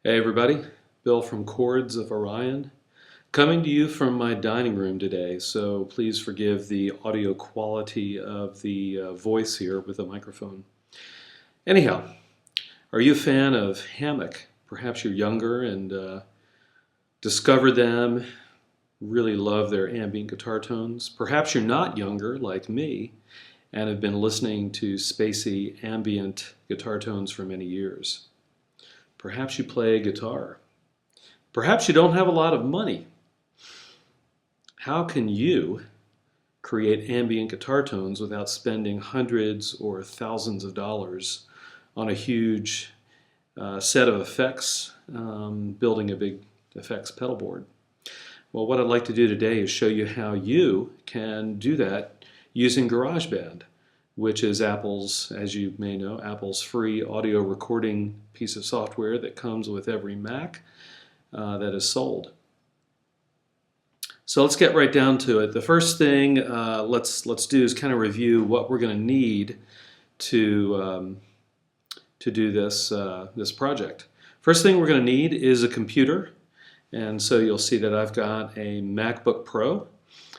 Hey everybody, Bill from Chords of Orion, coming to you from my dining room today, so please forgive the audio quality of the voice here with the microphone. Anyhow, are you a fan of Hammock? Perhaps you're younger and discovered them, really love their ambient guitar tones. Perhaps you're not younger, like me, and have been listening to spacey ambient guitar tones for many years. Perhaps you play guitar. Perhaps you don't have a lot of money. How can you create ambient guitar tones without spending hundreds or thousands of dollars on a huge set of effects, building a big effects pedal board? Well, what I'd like to do today is show you how you can do that using GarageBand, which is Apple's, as you may know, Apple's free audio recording piece of software that comes with every Mac that is sold. So let's get right down to it. The first thing let's do is kind of review what we're going to need to do this project. First thing we're going to need is a computer, and so you'll see that I've got a MacBook Pro.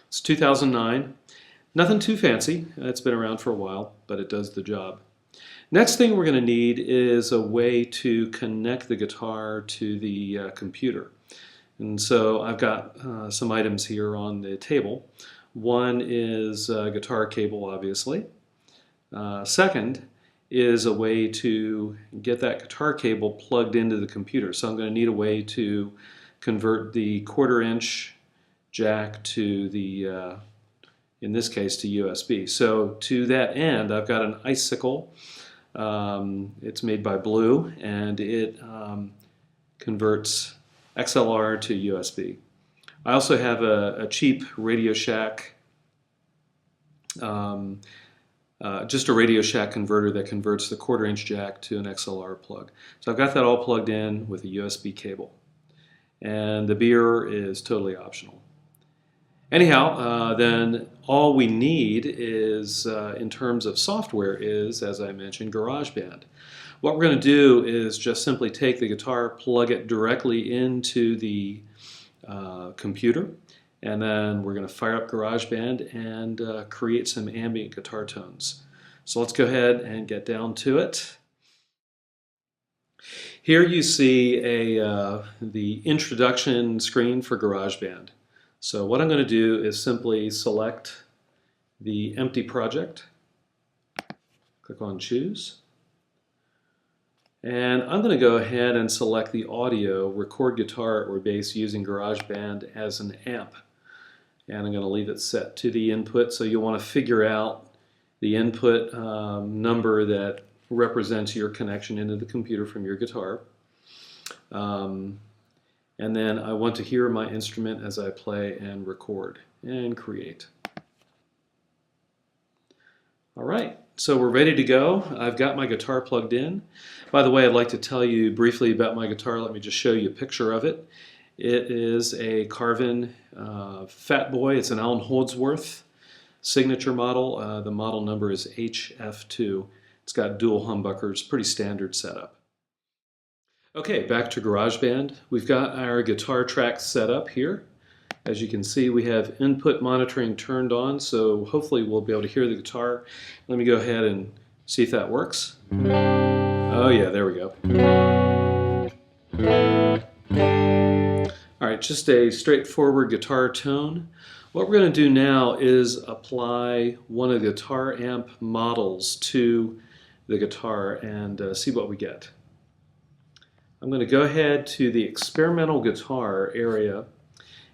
It's 2009. Nothing too fancy. It's been around for a while, but it does the job. Next thing we're going to need is a way to connect the guitar to the computer. And so I've got some items here on the table. One is a guitar cable, obviously. Second is a way to get that guitar cable plugged into the computer. So I'm going to need a way to convert the 1/4 inch jack to the in this case to USB. So to that end, I've got an Icicle. It's made by Blue, and it converts XLR to USB. I also have a cheap Radio Shack, just a Radio Shack converter that converts the 1/4 inch jack to an XLR plug. So I've got that all plugged in with a USB cable. And the beer is totally optional. Anyhow, then all we need is, in terms of software, is, as I mentioned, GarageBand. What we're going to do is just simply take the guitar, plug it directly into the computer, and then we're going to fire up GarageBand and create some ambient guitar tones. So let's go ahead and get down to it. Here you see the introduction screen for GarageBand. So what I'm going to do is simply select the empty project, click on Choose, and I'm going to go ahead and select the audio, record guitar or bass using GarageBand as an amp. And I'm going to leave it set to the input, so you'll want to figure out the input number that represents your connection into the computer from your guitar. And then I want to hear my instrument as I play and record and create. All right, so we're ready to go. I've got my guitar plugged in. By the way, I'd like to tell you briefly about my guitar. Let me just show you a picture of it. It is a Carvin Fat Boy. It's an Carvin Holdsworth signature model. The model number is HF2. It's got dual humbuckers, pretty standard setup. Okay, back to GarageBand. We've got our guitar track set up here. As you can see, we have input monitoring turned on, so hopefully we'll be able to hear the guitar. Let me go ahead and see if that works. Oh yeah, there we go. All right, just a straightforward guitar tone. What we're going to do now is apply one of the guitar amp models to the guitar and see what we get. I'm going to go ahead to the experimental guitar area,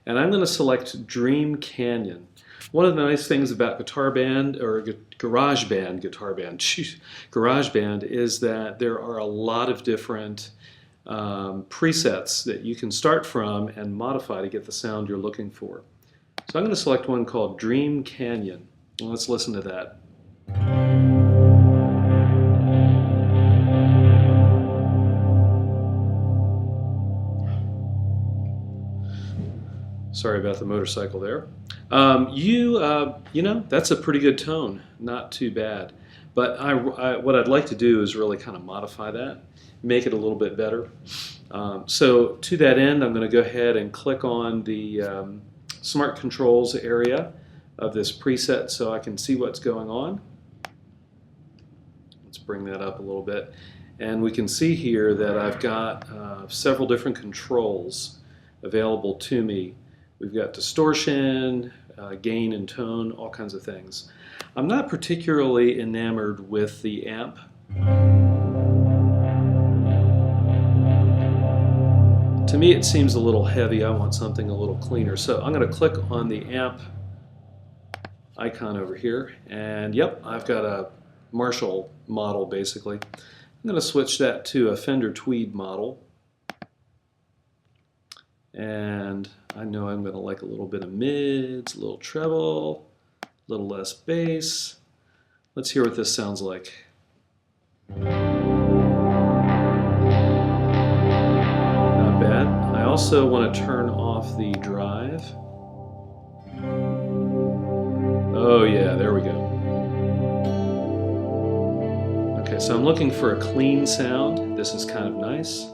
and I'm going to select Dream Canyon. One of the nice things about GarageBand is that there are a lot of different presets that you can start from and modify to get the sound you're looking for. So I'm going to select one called Dream Canyon. Let's listen to that. Sorry about the motorcycle there. You know, that's a pretty good tone, not too bad. But what I'd like to do is really kind of modify that, make it a little bit better. So to that end, I'm going to go ahead and click on the Smart Controls area of this preset so I can see what's going on. Let's bring that up a little bit. And we can see here that I've got several different controls available to me. We've got distortion, gain and tone, all kinds of things. I'm not particularly enamored with the amp. To me it seems a little heavy. I want something a little cleaner. So I'm going to click on the amp icon over here, and yep, I've got a Marshall model basically. I'm going to switch that to a Fender Tweed model, and I know I'm going to like a little bit of mids, a little treble, a little less bass. Let's hear what this sounds like. Not bad. I also want to turn off the drive. Oh yeah, there we go. Okay, so I'm looking for a clean sound. This is kind of nice.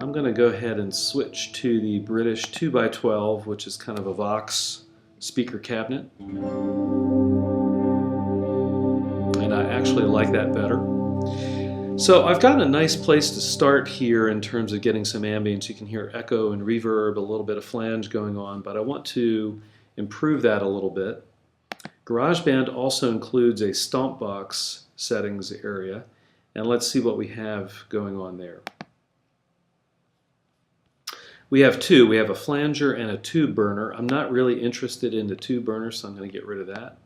I'm going to go ahead and switch to the British 2x12, which is kind of a Vox speaker cabinet. And I actually like that better. So I've got a nice place to start here in terms of getting some ambience. You can hear echo and reverb, a little bit of flange going on, but I want to improve that a little bit. GarageBand also includes a stomp box settings area, and let's see what we have going on there. We have two. We have a flanger and a tube burner. I'm not really interested in the tube burner, so I'm going to get rid of that.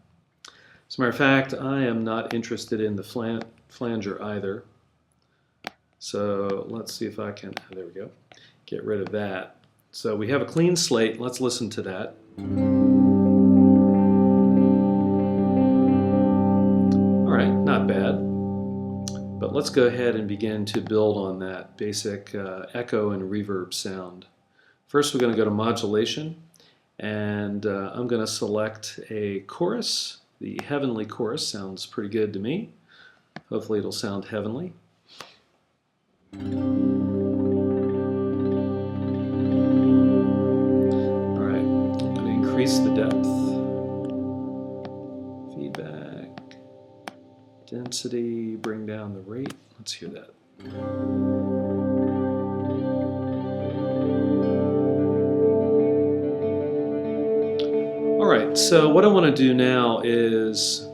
As a matter of fact, I am not interested in the flanger either. So let's see if I can, there we go, get rid of that. So we have a clean slate. Let's listen to that. Not bad, but let's go ahead and begin to build on that basic echo and reverb sound. First we're going to go to modulation, and I'm going to select a chorus. The heavenly chorus sounds pretty good to me. Hopefully it'll sound heavenly. Alright, I'm going to increase the depth, feedback, density, bring down the rate. Let's hear that. Alright, so what I want to do now is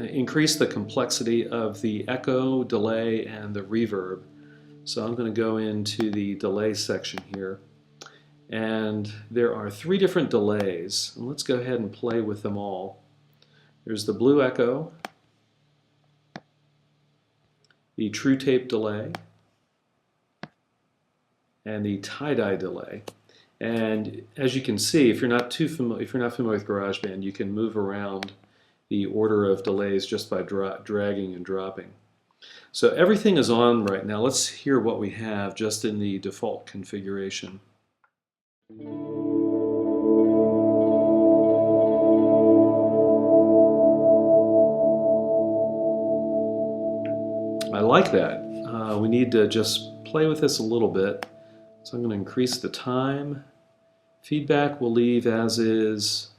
increase the complexity of the echo, delay, and the reverb. So I'm going to go into the delay section here. And there are 3 different delays. And let's go ahead and play with them all. There's the blue echo, the true tape delay, and the tie-dye delay. And as you can see, if you're not familiar with GarageBand, you can move around the order of delays just by dragging and dropping. So everything is on right now. Let's hear what we have just in the default configuration. I like that. We need to just play with this a little bit. So I'm going to increase the time. Feedback we'll leave as is.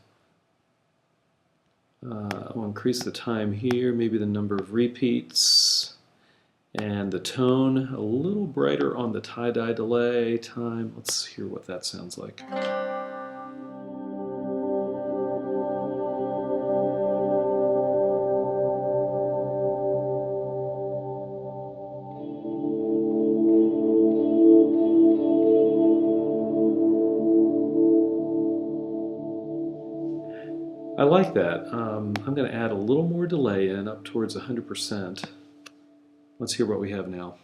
I'll increase the time here, maybe the number of repeats, and the tone a little brighter on the tie-dye delay time. Let's hear what that sounds like. I like that. I'm going to add a little more delay in, up towards 100%. Let's hear what we have now.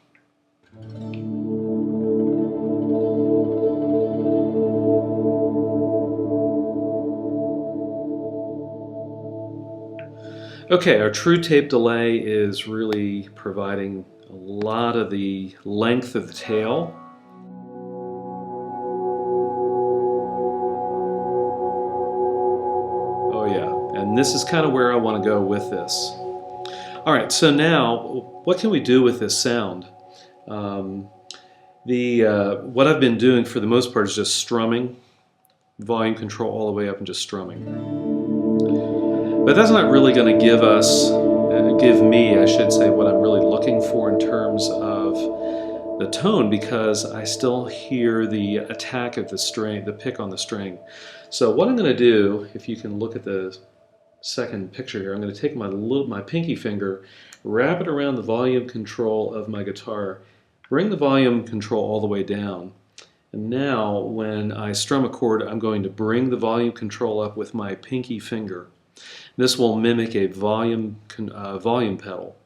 Okay, our true tape delay is really providing a lot of the length of the tail. And this is kind of where I want to go with this. Alright, so now what can we do with this sound? What I've been doing for the most part is just strumming, volume control all the way up and just strumming. But that's not really going to give me, I should say, what I'm really looking for in terms of the tone, because I still hear the attack of the string, the pick on the string. So what I'm going to do, if you can look at the second picture here, I'm going to take my pinky finger, wrap it around the volume control of my guitar, bring the volume control all the way down. And now when I strum a chord, I'm going to bring the volume control up with my pinky finger. This will mimic a volume pedal.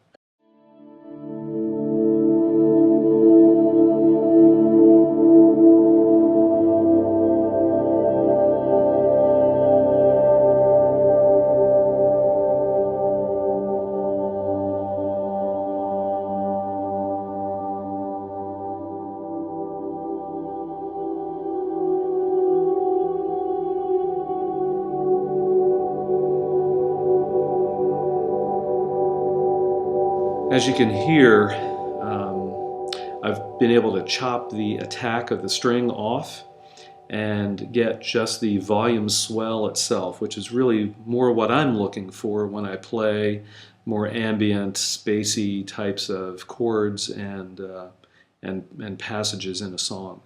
As you can hear, I've been able to chop the attack of the string off and get just the volume swell itself, which is really more what I'm looking for when I play more ambient, spacey types of chords and passages in a song.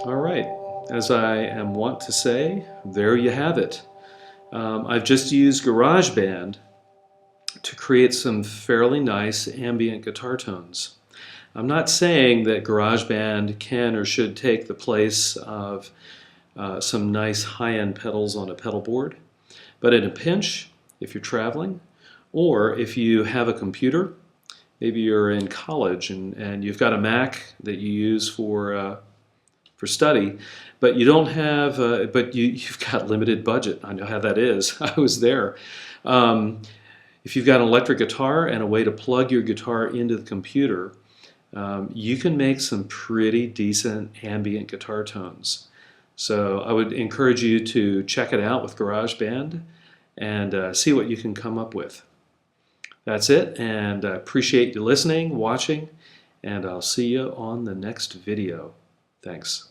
All right, as I am wont to say, there you have it. I've just used GarageBand to create some fairly nice ambient guitar tones. I'm not saying that GarageBand can or should take the place of some nice high-end pedals on a pedal board, but in a pinch, if you're traveling, or if you have a computer, maybe you're in college and you've got a Mac that you use for study, but you don't have, but you've got limited budget. I know how that is. I was there. If you've got an electric guitar and a way to plug your guitar into the computer, you can make some pretty decent ambient guitar tones. So I would encourage you to check it out with GarageBand and see what you can come up with. That's it, and I appreciate you listening, watching, and I'll see you on the next video. Thanks.